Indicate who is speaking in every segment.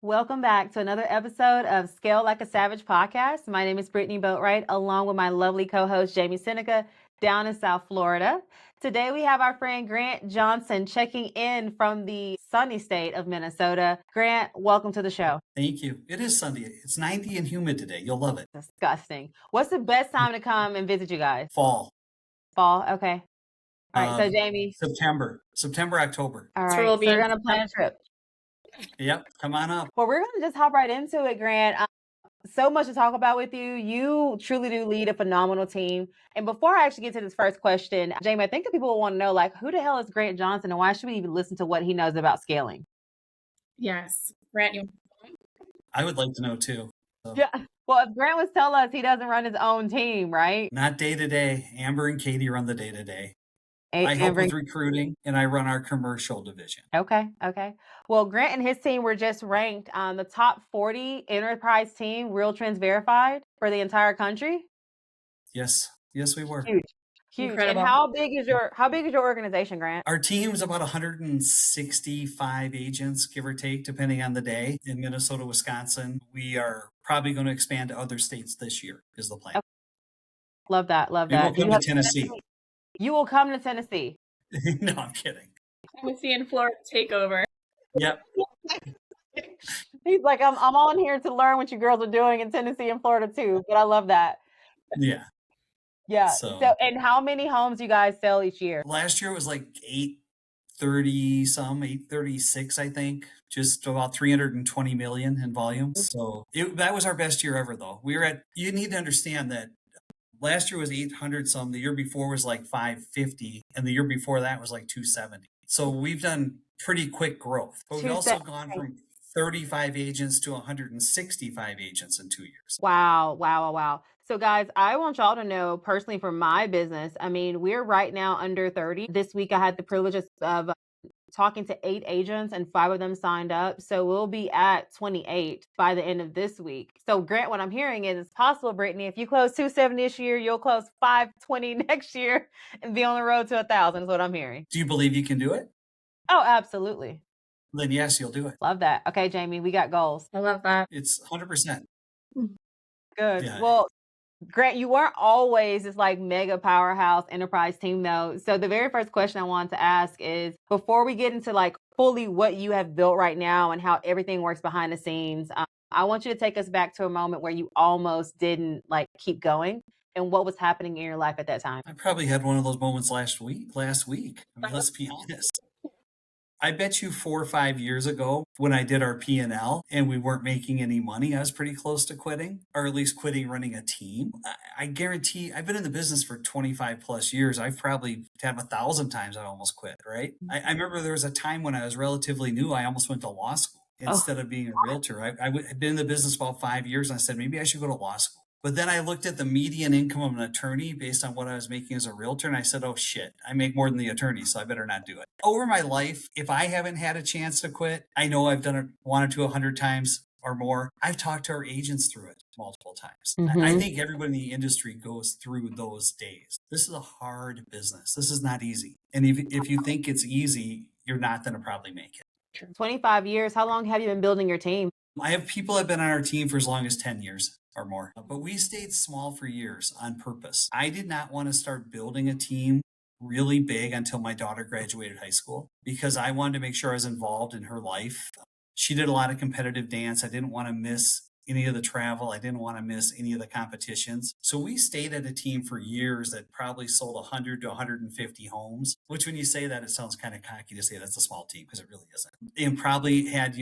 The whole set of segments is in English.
Speaker 1: Welcome back to another episode of Scale Like a Savage podcast. My name is Britany Boatwright, along with my lovely co-host Jamie Seneca down in South Florida. Today we have our friend Grant Johnson checking in from the sunny state of Minnesota. Grant, welcome to the show.
Speaker 2: Thank you. It is Sunday. It's 90 and humid today. You'll love it.
Speaker 1: Disgusting. What's the best time to come and visit you guys?
Speaker 2: Fall.
Speaker 1: Fall, okay. All right, so Jamie.
Speaker 2: September, October.
Speaker 1: All right, so we're going to plan a trip.
Speaker 2: Yep, come on up.
Speaker 1: Well, we're going to just hop right into it, Grant. So much to talk about with you. You truly do lead a phenomenal team. And before I actually get to this first question, Jamie, I think that people will want to know, like, who the hell is Grant Johnson and why should we even listen to what he knows about scaling?
Speaker 3: Yes. Grant,
Speaker 2: I would like to know too.
Speaker 1: So. Yeah. Well, if Grant was telling us he doesn't run his own team, right?
Speaker 2: Not day to day. Amber and Katie run the day to day. I help with recruiting and I run our commercial division.
Speaker 1: Okay. Well, Grant and his team were just ranked on the top 40 enterprise team, Real Trends Verified, for the entire country.
Speaker 2: Yes, we were.
Speaker 1: Huge. Incredible. And how big is your organization, Grant?
Speaker 2: Our team is about 165 agents, give or take, depending on the day. In Minnesota, Wisconsin, we are probably going to expand to other states this year. Is the plan.
Speaker 1: Okay. Love that.
Speaker 2: We will come to Tennessee.
Speaker 1: You will come to Tennessee.
Speaker 2: No, I'm kidding.
Speaker 3: Tennessee and Florida takeover.
Speaker 2: Yep.
Speaker 1: He's like, I'm on here to learn what you girls are doing in Tennessee and Florida too. But I love that.
Speaker 2: Yeah.
Speaker 1: So and how many homes you guys sell each year?
Speaker 2: Last year it was like 836, I think. Just about 320 million in volume. So that was our best year ever, though. You need to understand that last year was 800 some. The year before was like 550. And the year before that was like 270. So we've done pretty quick growth. But we've also gone from 35 agents to 165 agents in 2 years.
Speaker 1: Wow. So guys, I want y'all to know personally for my business, I mean, we're right now under 30. This week I had the privilege of talking to 8 agents and 5 of them signed up. So we'll be at 28 by the end of this week. So Grant, what I'm hearing is it's possible, Britany, if you close 270 this year, you'll close 520 next year and be on the road to 1,000 is what I'm hearing.
Speaker 2: Do you believe you can do it?
Speaker 1: Oh, absolutely.
Speaker 2: Then yes, you'll do it.
Speaker 1: Love that. Okay, Jamie, we got goals.
Speaker 3: I love that.
Speaker 2: It's 100%.
Speaker 1: Good. Yeah. Well, Grant, you weren't always this like mega powerhouse enterprise team though. So the very first question I wanted to ask is, before we get into like fully what you have built right now and how everything works behind the scenes, I want you to take us back to a moment where you almost didn't like keep going and what was happening in your life at that time.
Speaker 2: I probably had one of those moments last week. I mean, let's be honest. I bet you 4 or 5 years ago when I did our P&L and we weren't making any money, I was pretty close to quitting, or at least quitting running a team. I guarantee I've been in the business for 25 plus years. I've probably had 1,000 times I almost quit, right? I remember there was a time when I was relatively new. I almost went to law school instead of being a realtor. I'd been in the business about 5 years and I said, maybe I should go to law school. But then I looked at the median income of an attorney based on what I was making as a realtor, and I said, oh, shit, I make more than the attorney, so I better not do it. Over my life, if I haven't had a chance to quit, I know I've done it 1 to 100 times or more. I've talked to our agents through it multiple times. Mm-hmm. I think everybody in the industry goes through those days. This is a hard business. This is not easy. And if you think it's easy, you're not going to probably make it.
Speaker 1: 25 years. How long have you been building your team?
Speaker 2: I have people that have been on our team for as long as 10 years. Or more. But we stayed small for years on purpose. I did not want to start building a team really big until my daughter graduated high school because I wanted to make sure I was involved in her life. She did a lot of competitive dance. I didn't want to miss any of the travel. I didn't want to miss any of the competitions. So we stayed at a team for years that probably sold 100 to 150 homes, which when you say that, it sounds kind of cocky to say that's a small team because it really isn't. And probably had,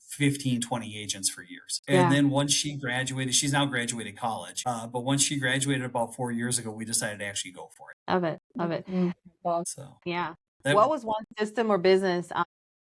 Speaker 2: 15, 20 agents for years. And then once she graduated, she's now graduated college. But once she graduated about 4 years ago, we decided to actually go for it.
Speaker 1: Love it.
Speaker 2: So
Speaker 1: yeah. What was one system or business,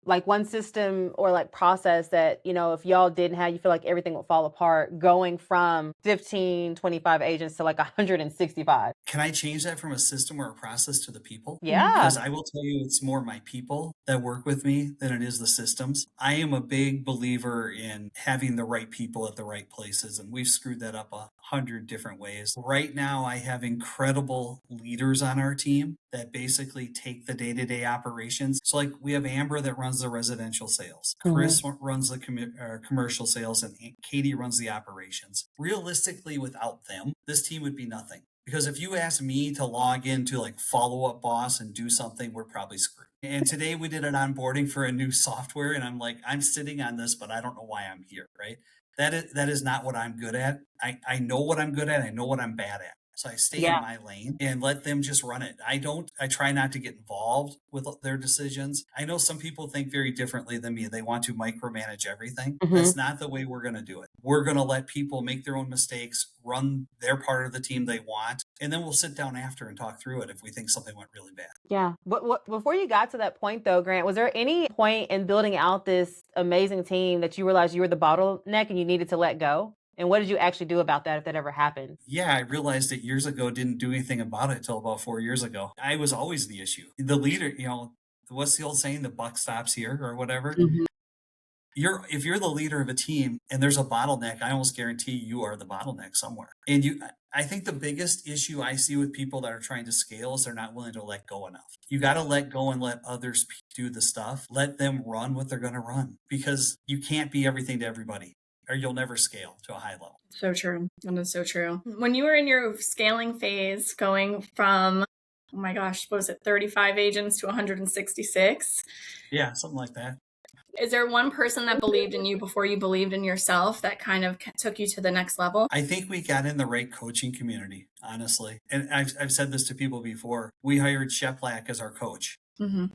Speaker 1: like one system or like process that, if y'all didn't have, you feel like everything would fall apart going from 15, 25 agents to like 165?
Speaker 2: Can I change that from a system or a process to the people?
Speaker 1: Yeah.
Speaker 2: Because I will tell you, it's more my people that work with me than it is the systems. I am a big believer in having the right people at the right places, and we've screwed that up 100 different ways. Right now, I have incredible leaders on our team that basically take the day-to-day operations. So like we have Amber that runs the residential sales.
Speaker 1: Mhm.
Speaker 2: Chris runs the commercial sales, and Katie runs the operations. Realistically, without them, this team would be nothing. Because if you ask me to log into like Follow Up Boss and do something, we're probably screwed. And today we did an onboarding for a new software, and I'm like, I'm sitting on this, but I don't know why I'm here, right? That is not what I'm good at. I know what I'm good at. I know what I'm bad at. So I stay
Speaker 1: Yeah.
Speaker 2: in my lane and let them just run it. I try not to get involved with their decisions. I know some people think very differently than me. They want to micromanage everything.
Speaker 1: Mhm.
Speaker 2: That's not the way we're going to do it. We're going to let people make their own mistakes, run their part of the team they want, and then we'll sit down after and talk through it if we think something went really bad.
Speaker 1: Yeah. But before you got to that point though, Grant, was there any point in building out this amazing team that you realized you were the bottleneck and you needed to let go? And what did you actually do about that if that ever happened?
Speaker 2: Yeah, I realized it years ago, didn't do anything about it till about 4 years ago. I was always the issue. The leader, what's the old saying? The buck stops here or whatever.
Speaker 1: Mhm.
Speaker 2: If you're the leader of a team and there's a bottleneck, I almost guarantee you are the bottleneck somewhere. And I think the biggest issue I see with people that are trying to scale is they're not willing to let go enough. You got to let go and let others do the stuff. Let them run what they're going to run, because you can't be everything to everybody, or you'll never scale to a high level.
Speaker 3: So true. That is so true. When you were in your scaling phase, going from, oh my gosh, what was it, 35 agents to 166?
Speaker 2: Yeah, something like that.
Speaker 3: Is there one person that believed in you before you believed in yourself that kind of took you to the next level?
Speaker 2: I think we got in the right coaching community, honestly. And I've said this to people before. We hired Sheplak as our coach.
Speaker 3: Mm-hmm.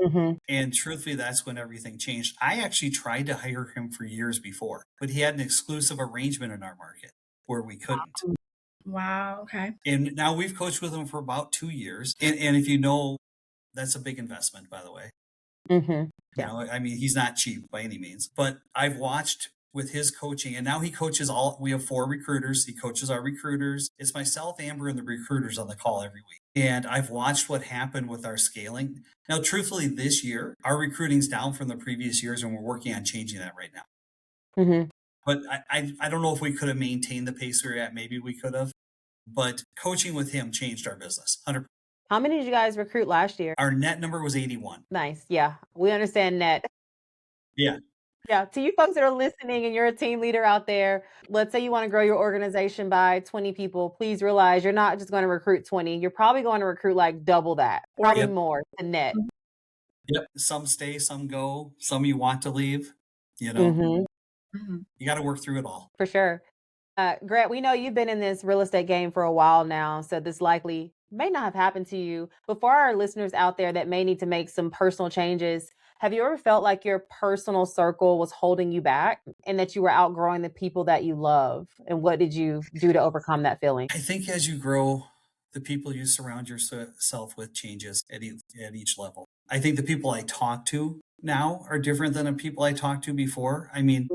Speaker 1: Mm-hmm.
Speaker 2: And truthfully, that's when everything changed. I actually tried to hire him for years before, but he had an exclusive arrangement in our market where we couldn't.
Speaker 3: Wow. Okay.
Speaker 2: And now we've coached with him for about 2 years. And if you know, that's a big investment, by the way.
Speaker 1: Mm-hmm.
Speaker 2: You know, I mean, he's not cheap by any means, but I've watched with his coaching, and now he coaches we have 4 recruiters. He coaches our recruiters. It's myself, Amber, and the recruiters on the call every week. And I've watched what happened with our scaling. Now, truthfully, this year, our recruiting's down from the previous years, and we're working on changing that right now.
Speaker 1: Mm-hmm.
Speaker 2: But I don't know if we could have maintained the pace we were at. Maybe we could have. But coaching with him changed our business. 100%.
Speaker 1: How many did you guys recruit last year?
Speaker 2: Our net number was 81.
Speaker 1: Nice. Yeah. We understand net.
Speaker 2: Yeah.
Speaker 1: Yeah. To you folks that are listening and you're a team leader out there, let's say you want to grow your organization by 20 people. Please realize you're not just going to recruit 20. You're probably going to recruit like double that, probably
Speaker 2: Yep.
Speaker 1: more than net.
Speaker 2: Yep. Some stay, some go, some you want to leave. You know,
Speaker 1: Mm-hmm.
Speaker 2: you got to work through it all.
Speaker 1: For sure. Grant, we know you've been in this real estate game for a while now, so this likely may not have happened to you. But for our listeners out there that may need to make some personal changes, have you ever felt like your personal circle was holding you back and that you were outgrowing the people that you love? And what did you do to overcome that feeling?
Speaker 2: I think as you grow, the people you surround yourself with changes at each level. I think the people I talk to now are different than the people I talked to before. I mean,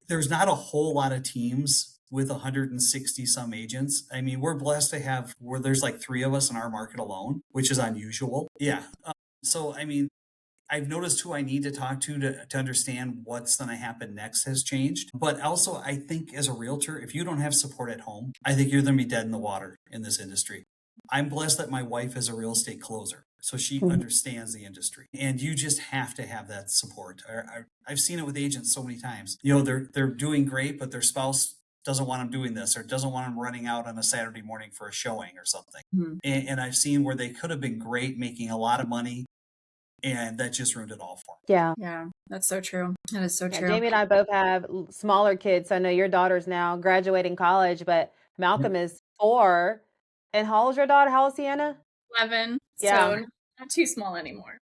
Speaker 2: there's not a whole lot of teams with 160 some agents. I mean, we're blessed to have where there's like 3 of us in our market alone, which is unusual. Yeah. So, I mean, I've noticed who I need to talk to understand what's going to happen next has changed. But also, I think as a realtor, if you don't have support at home, I think you're going to be dead in the water in this industry. I'm blessed that my wife is a real estate closer, so she understands the industry, and you just have to have that support. I've seen it with agents so many times. You know, they're doing great, but their spouse doesn't want them doing this or doesn't want them running out on a Saturday morning for a showing or something. And I've seen where they could have been great, making a lot of money, and that just ruined it all for them.
Speaker 3: Yeah, that's so true. That is so true.
Speaker 1: Jamie and I both have smaller kids. So I know your daughter's now graduating college, but Malcolm is 4. And how old's your daughter? How old's Sienna?
Speaker 3: 11.
Speaker 1: Yeah.
Speaker 3: So not too small anymore.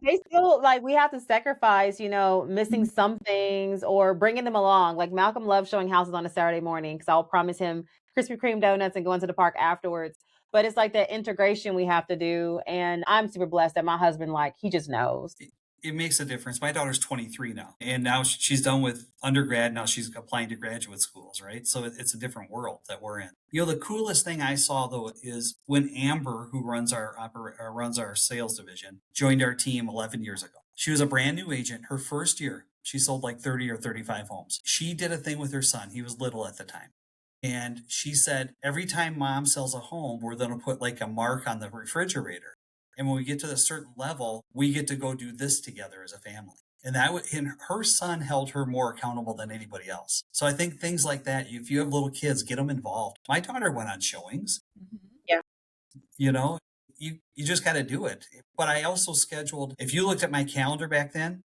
Speaker 1: They still like we have to sacrifice, missing some things or bringing them along. Like Malcolm loves showing houses on a Saturday morning because I'll promise him Krispy Kreme donuts and going to the park afterwards. But it's like that integration we have to do. And I'm super blessed that my husband, he just knows.
Speaker 2: It makes a difference. My daughter's 23 now, and now she's done with undergrad. Now she's applying to graduate schools, right? So it's a different world that we're in. The coolest thing I saw though is when Amber, who runs our sales division, joined our team 11 years ago. She was a brand new agent. Her first year, she sold like 30 or 35 homes. She did a thing with her son. He was little at the time. And she said, every time mom sells a home, we're going to put like a mark on the refrigerator. And when we get to a certain level, we get to go do this together as a family. And and her son held her more accountable than anybody else. So I think things like that, if you have little kids, get them involved. My daughter went on showings.
Speaker 3: Yeah.
Speaker 2: You know, you just got to do it. But I also scheduled, if you looked at my calendar back then,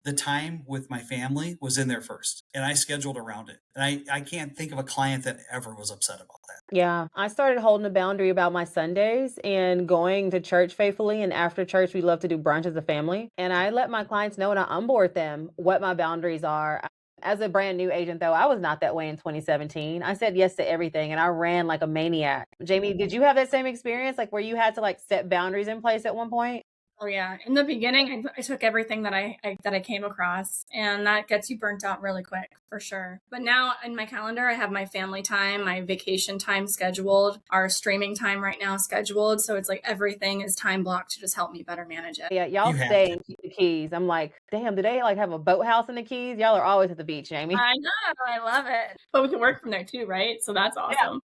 Speaker 2: the time with my family was in there first, and I scheduled around it. And I can't think of a client that ever was upset about that.
Speaker 1: Yeah, I started holding a boundary about my Sundays and going to church faithfully. And after church, we love to do brunch as a family. And I let my clients know and I onboard them what my boundaries are. As a brand new agent, though, I was not that way in 2017. I said yes to everything and I ran like a maniac. Jamie, did you have that same experience, like where you had to like set boundaries in place at one point?
Speaker 3: Oh yeah. In the beginning, I took everything that I came across, and that gets you burnt out really quick for sure. But now in my calendar, I have my family time, my vacation time scheduled, our streaming time right now scheduled. So it's like everything is time blocked to just help me better manage it.
Speaker 1: Yeah, y'all
Speaker 2: You have
Speaker 1: stay
Speaker 2: to.
Speaker 1: and keep the Keys. I'm like, damn, do they like have a boathouse in the Keys? Y'all are always at the beach, Jamie.
Speaker 3: I know, I love it. But we can work from there too, right? So that's awesome.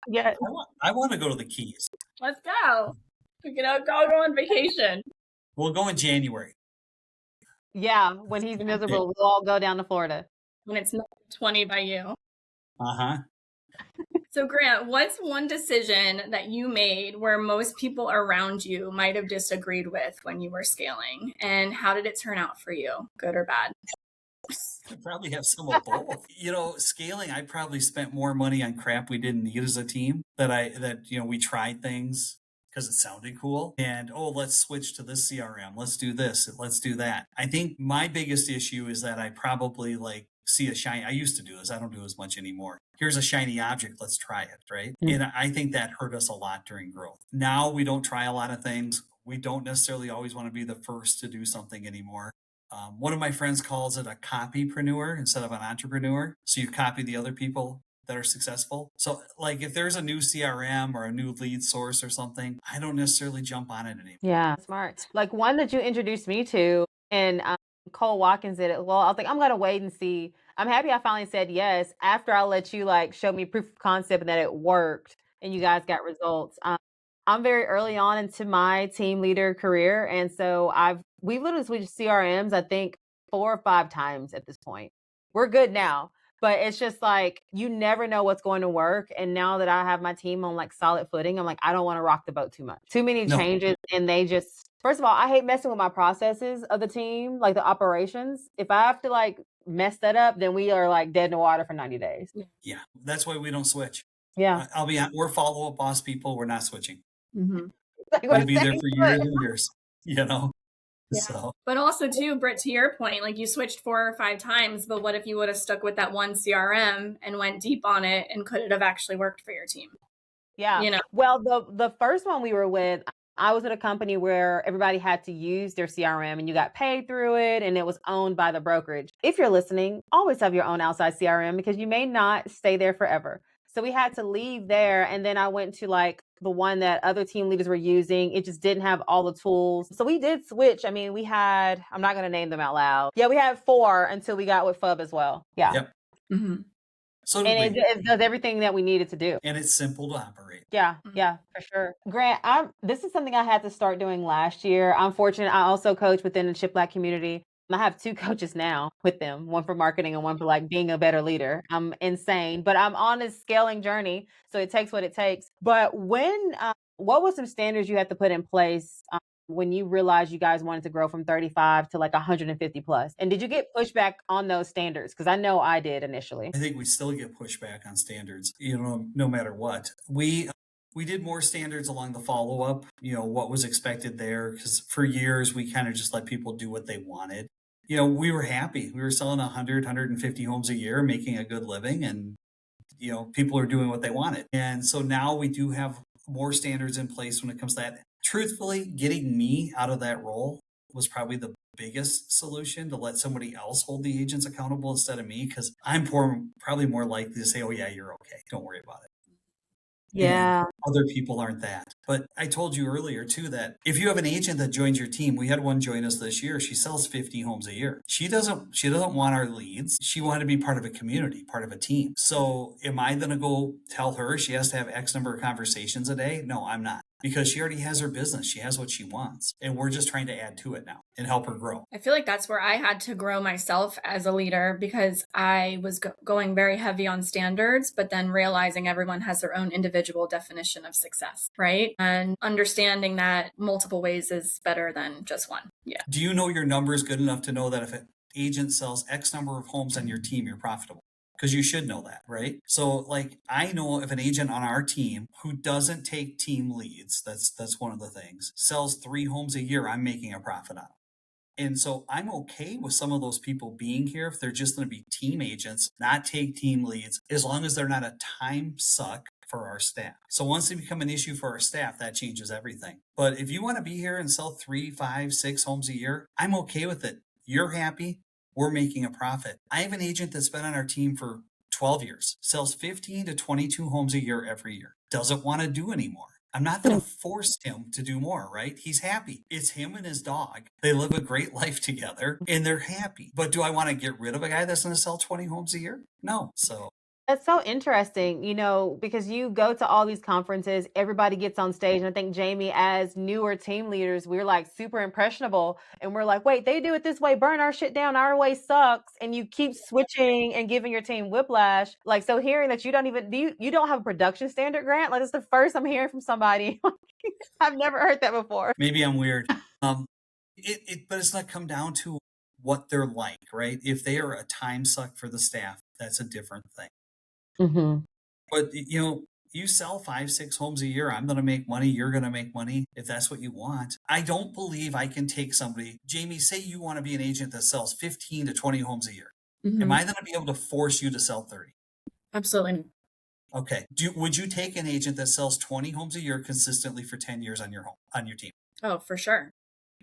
Speaker 1: Yeah.
Speaker 2: I want to go to the Keys.
Speaker 3: Let's go. We can all go on vacation.
Speaker 2: We'll go in January.
Speaker 1: Yeah, when he's miserable, we'll all go down to Florida.
Speaker 3: When it's not 20 by you.
Speaker 2: Uh-huh.
Speaker 3: So Grant, what's one decision that you made where most people around you might have disagreed with when you were scaling? And how did it turn out for you? Good or bad?
Speaker 2: I probably have some of both. Scaling, I probably spent more money on crap we didn't need as a team we tried things because it sounded cool. And, let's switch to this CRM. Let's do this. Let's do that. I think my biggest issue is that I probably see a shiny. I used to do this. I don't do as much anymore. Here's a shiny object. Let's try it. Right.
Speaker 1: Mm.
Speaker 2: And I think that hurt us a lot during growth. Now we don't try a lot of things. We don't necessarily always want to be the first to do something anymore. One of my friends calls it a copypreneur instead of an entrepreneur. So you copy the other people that are successful. So if there's a new CRM or a new lead source or something, I don't necessarily jump on it anymore.
Speaker 1: Yeah, smart. Like one that you introduced me to, and Cole Watkins did it. Well, I was like, I'm gonna wait and see. I'm happy I finally said yes after I let you show me proof of concept and that it worked, and you guys got results. I'm very early on into my team leader career, and so we've literally switched CRMs, I think 4 or 5 times at this point. We're good now, but it's just you never know what's going to work. And now that I have my team on solid footing, I'm like, I don't want to rock the boat too much. Too many changes, and they just, first of all, I hate messing with my processes of the team, like the operations. If I have to mess that up, then we are dead in the water for 90 days.
Speaker 2: Yeah, that's why we don't switch.
Speaker 1: Yeah.
Speaker 2: I'll be honest, we're follow-up boss people. We're not switching.
Speaker 3: Mm-hmm.
Speaker 2: We'll be there for years and years,
Speaker 3: Yeah.
Speaker 2: So.
Speaker 3: But also too, Britt, to your point, you switched 4 or 5 times, but what if you would have stuck with that one CRM and went deep on it, and could it have actually worked for your team?
Speaker 1: Yeah. Well, the first one we were with, I was at a company where everybody had to use their CRM and you got paid through it, and it was owned by the brokerage. If you're listening, always have your own outside CRM because you may not stay there forever. So we had to leave there. And then I went to the one that other team leaders were using. It just didn't have all the tools. So we did switch. I mean, we had, I'm not going to name them out loud. Yeah, we had 4 until we got with FUB as well. Yeah.
Speaker 2: Yep.
Speaker 3: Mm-hmm.
Speaker 2: So
Speaker 1: and it does everything that we needed to do.
Speaker 2: And it's simple to operate.
Speaker 1: Yeah, yeah, for sure. Grant, this is something I had to start doing last year. I'm fortunate. I also coach within the Shiplap community. I have 2 coaches now with them, one for marketing and one for being a better leader. I'm insane, but I'm on this scaling journey. So it takes what it takes. But what were some standards you had to put in place when you realized you guys wanted to grow from 35 to 150 plus? And did you get pushback on those standards? Because I know I did initially.
Speaker 2: I think we still get pushback on standards, no matter what. We did more standards along the follow-up, what was expected there, because for years we kind of just let people do what they wanted. We were happy. We were selling 100, 150 homes a year, making a good living, and, people are doing what they wanted. And so now we do have more standards in place when it comes to that. Truthfully, getting me out of that role was probably the biggest solution, to let somebody else hold the agents accountable instead of me, because I'm probably more likely to say, oh yeah, you're okay. Don't worry about it. and
Speaker 1: Yeah.
Speaker 2: other people aren't that. But I told you earlier too that if you have an agent that joins your team, we had one join us this year. She sells 50 homes a year. She doesn't want our leads. She wanted to be part of a community, part of a team. So am I going to go tell her she has to have X number of conversations a day? No, I'm not. Because she already has her business. She has what she wants. And we're just trying to add to it now and help her grow.
Speaker 3: I feel like that's where I had to grow myself as a leader, because I was going very heavy on standards, but then realizing everyone has their own individual definition of success, right? And understanding that multiple ways is better than just one. Yeah.
Speaker 2: Do you know your numbers good enough to know that if an agent sells X number of homes on your team, you're profitable? Because you should know that, right? So like I know if an agent on our team who doesn't take team leads, that's one of the things, sells 3 homes a year, I'm making a profit on it. And so I'm okay with some of those people being here if they're just going to be team agents, not take team leads, as long as they're not a time suck for our staff. So once they become an issue for our staff, that changes everything. But if you want to be here and sell 3, 5, 6 homes a year, I'm okay with it. You're happy. We're making a profit. I have an agent that's been on our team for 12 years, sells 15 to 22 homes a year every year, doesn't want to do anymore. I'm not going to force him to do more, right? He's happy. It's him and his dog. They live a great life together and they're happy. But do I want to get rid of a guy that's going to sell 20 homes a year? No. So
Speaker 1: That's so interesting, because you go to all these conferences, everybody gets on stage. And I think, Jamie, as newer team leaders, we're like super impressionable. And we're like, wait, they do it this way, burn our shit down, our way sucks. And you keep switching and giving your team whiplash. Like, so hearing that you don't even, you don't have a production standard, Grant? Like, it's the first I'm hearing from somebody. I've never heard that before.
Speaker 2: maybe I'm weird. But it's not come down to what they're like, right? If they are a time suck for the staff, that's a different thing.
Speaker 1: Mm-hmm.
Speaker 2: But you sell 5, 6 homes a year. I'm going to make money. You're going to make money if that's what you want. I don't believe I can take somebody. Jamie, say you want to be an agent that sells 15 to 20 homes a year. Am I going to be able to force you to sell 30?
Speaker 3: Absolutely.
Speaker 2: Okay. Would you take an agent that sells 20 homes a year consistently for 10 years on your team?
Speaker 3: Oh, for sure.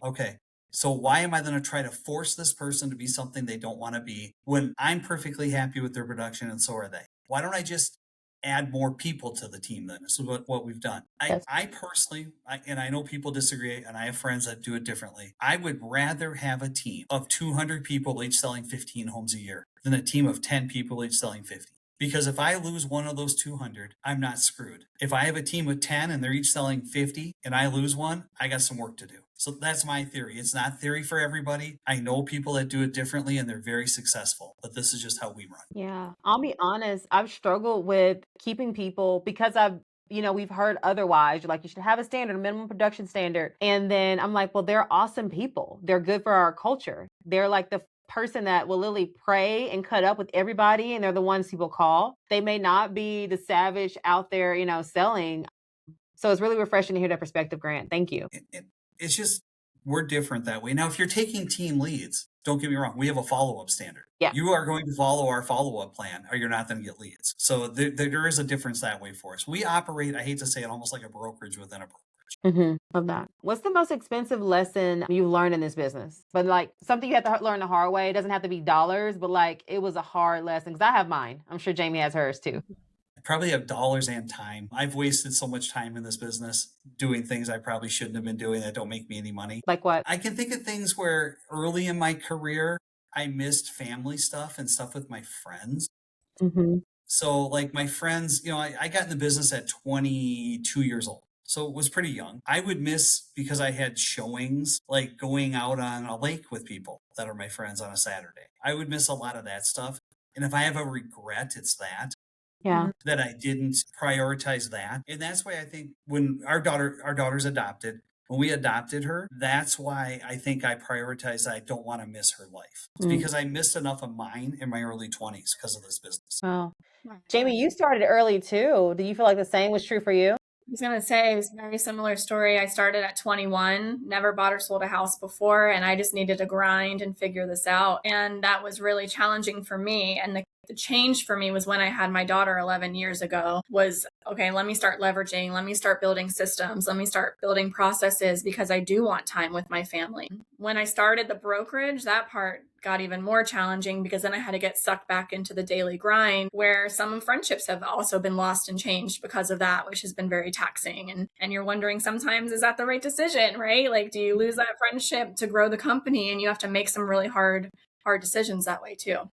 Speaker 2: Okay. So why am I going to try to force this person to be something they don't want to be when I'm perfectly happy with their production and so are they? Why don't I just add more people to the team then? This is what we've done. I personally, and I know people disagree, and I have friends that do it differently. I would rather have a team of 200 people each selling 15 homes a year than a team of 10 people each selling 50. Because if I lose one of those 200, I'm not screwed. If I have a team of 10 and they're each selling 50 and I lose one, I got some work to do. So that's my theory. It's not theory for everybody. I know people that do it differently and they're very successful, but this is just how we run.
Speaker 1: Yeah. I'll be honest. I've struggled with keeping people because we've heard otherwise. You're like, you should have a standard, minimum production standard. And then I'm like, well, they're awesome people. They're good for our culture. They're like the person that will literally pray and cut up with everybody. And they're the ones people call. They may not be the savage out there, selling. So it's really refreshing to hear that perspective, Grant. Thank you.
Speaker 2: It's just, we're different that way. Now, if you're taking team leads, don't get me wrong, we have a follow-up standard.
Speaker 1: Yeah.
Speaker 2: You are going to follow our follow-up plan or you're not going to get leads. So there is a difference that way for us. We operate, I hate to say it, almost like a brokerage within a brokerage.
Speaker 1: Mm-hmm. Love that. What's the most expensive lesson you've learned in this business? But like something you had to learn the hard way. It doesn't have to be dollars, but like it was a hard lesson. Because I have mine. I'm sure Jamie has hers too.
Speaker 2: I probably have dollars and time. I've wasted so much time in this business doing things I probably shouldn't have been doing that don't make me any money.
Speaker 1: Like what?
Speaker 2: I can think of things where early in my career, I missed family stuff and stuff with my friends.
Speaker 1: Mm-hmm.
Speaker 2: So like my friends, I got in the business at 22 years old. So it was pretty young. I would miss because I had showings, like going out on a lake with people that are my friends on a Saturday. I would miss a lot of that stuff. And if I have a regret, it's that.
Speaker 1: Yeah.
Speaker 2: That I didn't prioritize that. And that's why I think when our daughter's adopted, when we adopted her, that's why I think I prioritized I don't want to miss her life. It's because I missed enough of mine in my early 20s because of this business.
Speaker 1: Oh. Jamie, you started early too. Do you feel like the same was true for you?
Speaker 3: I was going to say, it was a very similar story. I started at 21, never bought or sold a house before, and I just needed to grind and figure this out. And that was really challenging for me. And the change for me was when I had my daughter 11 years ago was, okay, let me start leveraging, let me start building systems, let me start building processes because I do want time with my family. When I started the brokerage, that part got even more challenging because then I had to get sucked back into the daily grind, where some friendships have also been lost and changed because of that, which has been very taxing. And you're wondering sometimes, is that the right decision, right? Like, do you lose that friendship to grow the company? And you have to make some really hard decisions that way too.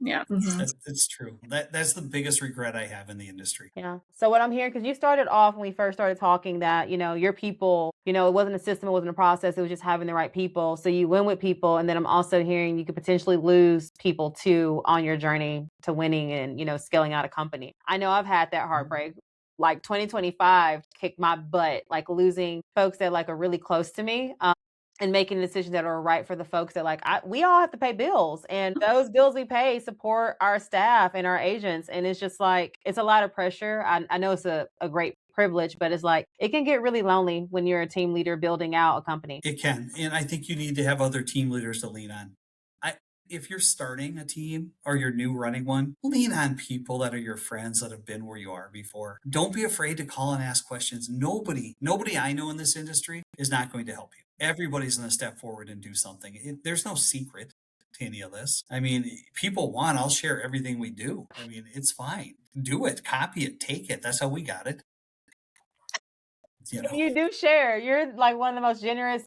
Speaker 3: Yeah.
Speaker 2: It's true. That's the biggest regret I have in the industry.
Speaker 1: Yeah. So what I'm hearing, because you started off when we first started talking that, your people, it wasn't a system, it wasn't a process, it was just having the right people. So you win with people. And then I'm also hearing you could potentially lose people too on your journey to winning and, scaling out a company. I know I've had that heartbreak. Like 2025 kicked my butt, like losing folks that like are really close to me. And making decisions that are right for the folks that we all have to pay bills, and those bills we pay support our staff and our agents. And it's just like, it's a lot of pressure. I know it's a great privilege, but it's like, it can get really lonely when you're a team leader building out a company.
Speaker 2: It can. And I think you need to have other team leaders to lean on. If you're starting a team or you're new running one, lean on people that are your friends that have been where you are before. Don't be afraid to call and ask questions. Nobody I know in this industry is not going to help you. Everybody's going to step forward and do something. There's no secret to any of this. I mean, people I'll share everything we do. I mean, it's fine. Do it, copy it, take it. That's how we got it.
Speaker 1: You do share. You're like one of the most generous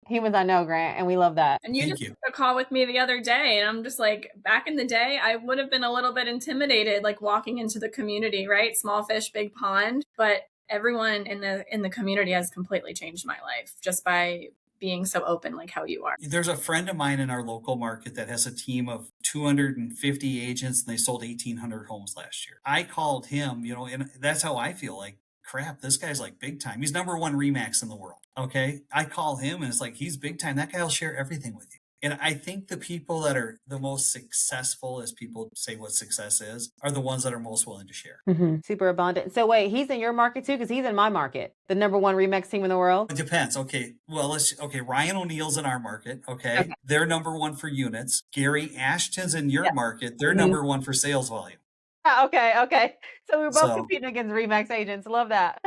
Speaker 1: humans I know, Grant, and we love that.
Speaker 3: And you just took a call with me the other day, and I'm just like, back in the day, I would have been a little bit intimidated, like walking into the community, right? Small fish, big pond. But everyone in the community has completely changed my life just by being so open, like how you are.
Speaker 2: There's a friend of mine in our local market that has a team of 250 agents, and they sold 1,800 homes last year. I called him, and that's how I feel like, crap, this guy's like big time. He's number one Remax in the world. Okay. I call him and it's like, he's big time. That guy will share everything with you. And I think the people that are the most successful, as people say what success is, are the ones that are most willing to share.
Speaker 1: Super abundant. So wait, he's in your market too? Because he's in my market, the number one Remax team in the world.
Speaker 2: It depends. Okay. Well, Ryan O'Neill's in our market. Okay. They're number one for units. Gary Ashton's in your market. They're number one for sales volume.
Speaker 1: Okay. So we're both competing against Remax agents. Love that.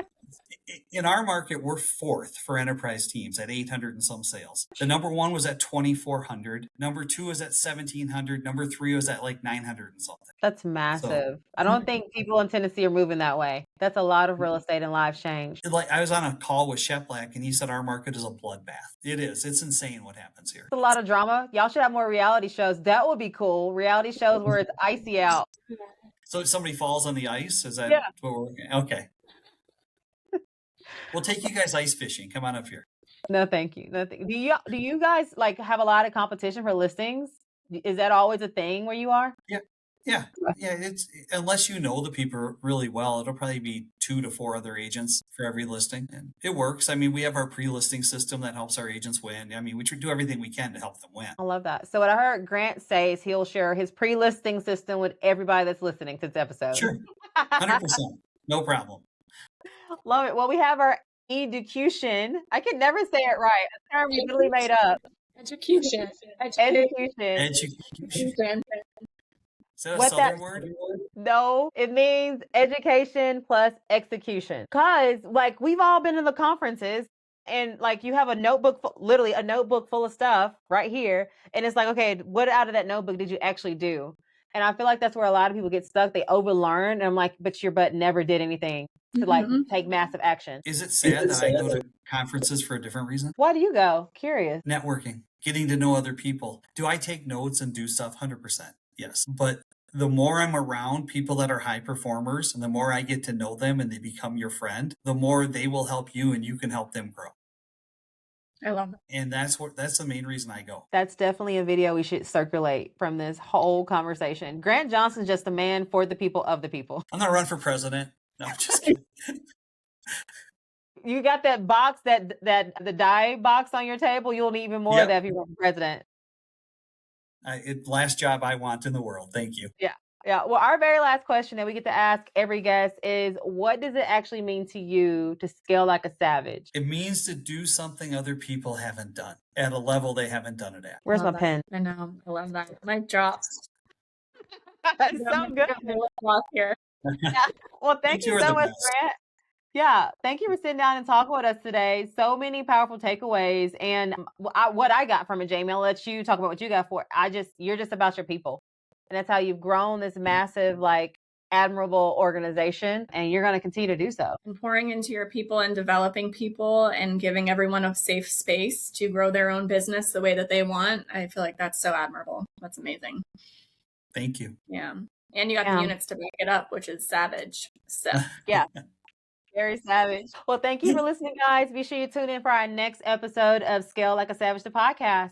Speaker 2: In our market, we're fourth for enterprise teams at 800 and some sales. The number one was at 2,400. Number two was at 1,700. Number three was at like 900 and something.
Speaker 1: That's massive. I don't think people in Tennessee are moving that way. That's a lot of real estate and lives change.
Speaker 2: Like, I was on a call with Sheplack and he said our market is a bloodbath. It is. It's insane what happens here.
Speaker 1: It's a lot of drama. Y'all should have more reality shows. That would be cool. Reality shows where it's icy out.
Speaker 2: So somebody falls on the ice? Is that what we're working? Okay. We'll take you guys ice fishing. Come on up here.
Speaker 1: No, thank you. Nothing. Do you guys like have a lot of competition for listings? Is that always a thing where you are?
Speaker 2: Yeah. It's unless you know the people really well, it'll probably be 2 to 4 other agents for every listing, and it works. I mean, we have our pre-listing system that helps our agents win. I mean, we do everything we can to help them win.
Speaker 1: I love that. So what I heard Grant say is he'll share his pre-listing system with everybody that's listening to this episode.
Speaker 2: Sure, 100%, no problem.
Speaker 1: Love it. Well, we have our education. I can never say it right. A term you literally made up.
Speaker 3: Education.
Speaker 2: Is that a Southern word?
Speaker 1: No, it means education plus execution. Because like we've all been in the conferences and like you have a notebook, literally a notebook full of stuff right here. And it's like, okay, what out of that notebook did you actually do? And I feel like that's where a lot of people get stuck. They overlearn. And I'm like, but your butt never did anything to like take massive action.
Speaker 2: Is it sad that I go to conferences for a different reason?
Speaker 1: Why do you go? Curious.
Speaker 2: Networking, getting to know other people. Do I take notes and do stuff? 100%. Yes. But the more I'm around people that are high performers and the more I get to know them and they become your friend, the more they will help you and you can help them grow.
Speaker 3: I love that.
Speaker 2: And that's the main reason I go.
Speaker 1: That's definitely a video we should circulate from this whole conversation. Grant Johnson's just a man for the people of the people.
Speaker 2: I'm not running for president. No, I'm just kidding.
Speaker 1: You got that box, that the die box on your table. You'll need even more of that if you run for president.
Speaker 2: Last job I want in the world. Thank you.
Speaker 1: Yeah. Well, our very last question that we get to ask every guest is, what does it actually mean to you to scale like a savage?
Speaker 2: It means to do something other people haven't done at a level they haven't done it at.
Speaker 1: Where's my pen?
Speaker 3: I know. I love that. Mic drop.
Speaker 1: That's so good.
Speaker 3: Here.
Speaker 1: Well, thank you so much, Grant. Yeah, thank you for sitting down and talking with us today. So many powerful takeaways, and what I got from it, Jamie. I'll let you talk about what you got for it. You're just about your people, and that's how you've grown this massive, like, admirable organization, and you're going to continue to do so.
Speaker 3: And pouring into your people and developing people and giving everyone a safe space to grow their own business the way that they want. I feel like that's so admirable. That's amazing.
Speaker 2: Thank you.
Speaker 3: Yeah. And you got the units to back it up, which is savage. So
Speaker 1: yeah. Very savage. Well, thank you for listening, guys. Be sure you tune in for our next episode of Scale Like a Savage, the podcast.